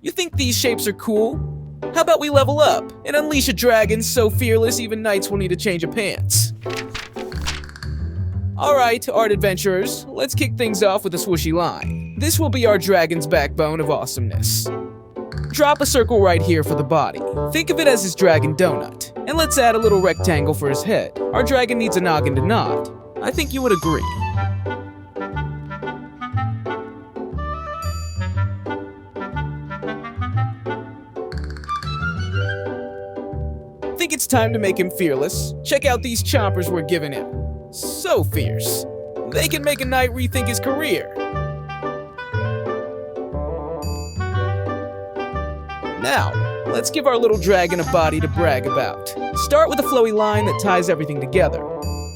You think these shapes are cool? How about we level up and unleash a dragon so fearless even knights will need a change of pants? Alright, art adventurers, let's kick things off with a swooshy line. This will be our dragon's backbone of awesomeness. Drop a circle right here for the body. Think of it as his dragon donut. And let's add a little rectangle for his head. Our dragon needs a noggin to nod. I think you would agree. Think it's time to make him fearless? Check out these chompers we're giving him. So fierce. They can make a knight rethink his career. Now, let's give our little dragon a body to brag about. Start with a flowy line that ties everything together.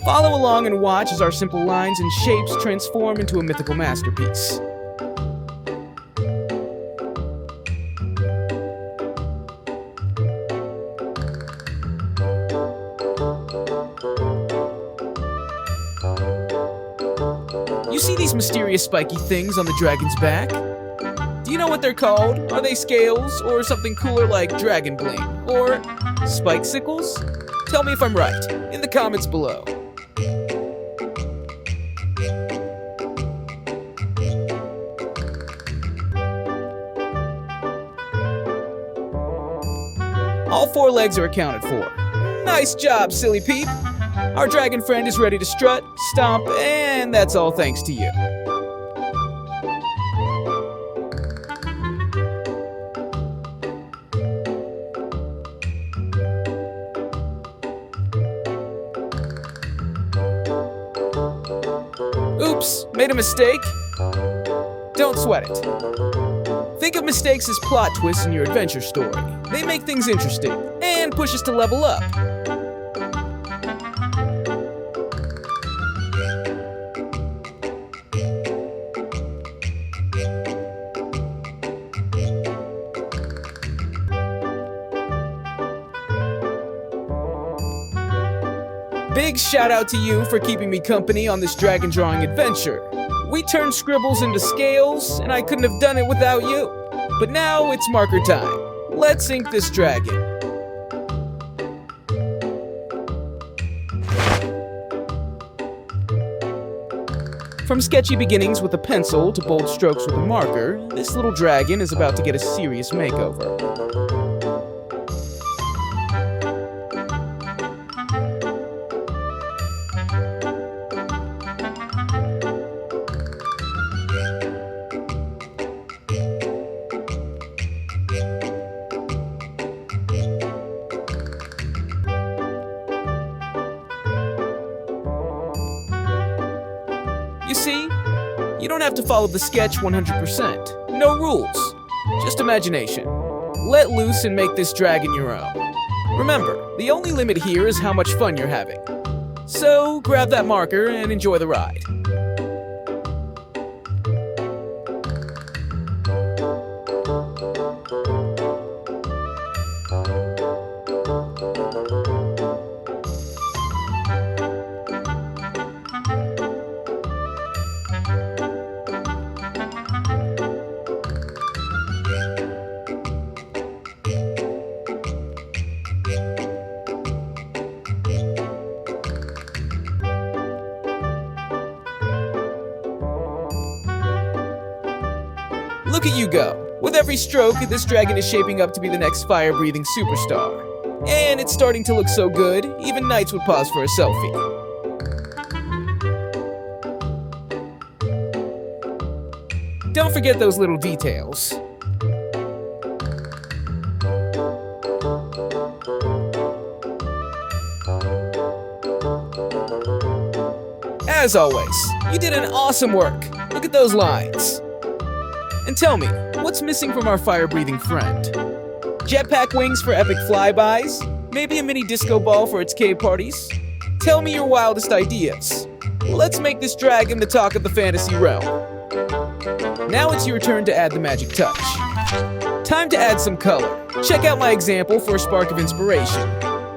Follow along and watch as our simple lines and shapes transform into a mythical masterpiece. You see these mysterious spiky things on the dragon's back? Do you know what they're called? Are they scales, or something cooler like dragon bling, or spike sickles? Tell me if I'm right, in the comments below. All 4 legs are accounted for. Nice job, silly peep! Our dragon friend is ready to strut, stomp, and that's all thanks to you. Oops, made a mistake? Don't sweat it. Think of mistakes as plot twists in your adventure story. They make things interesting and push us to level up. Big shout out to you for keeping me company on this dragon drawing adventure. We turned scribbles into scales, and I couldn't have done it without you. But now it's marker time. Let's ink this dragon. From sketchy beginnings with a pencil to bold strokes with a marker, this little dragon is about to get a serious makeover. You see, you don't have to follow the sketch 100%. No rules, just imagination. Let loose and make this dragon your own. Remember, the only limit here is how much fun you're having. So grab that marker and enjoy the ride. Look at you go. With every stroke, this dragon is shaping up to be the next fire-breathing superstar. And it's starting to look so good, even knights would pause for a selfie. Don't forget those little details. As always, you did an awesome work. Look at those lines. And tell me, what's missing from our fire-breathing friend? Jetpack wings for epic flybys? Maybe a mini disco ball for its cave parties? Tell me your wildest ideas. Let's make this dragon the talk of the fantasy realm. Now it's your turn to add the magic touch. Time to add some color. Check out my example for a spark of inspiration.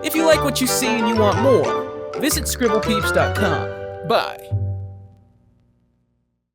If you like what you see and you want more, visit scribblepeeps.com. Bye.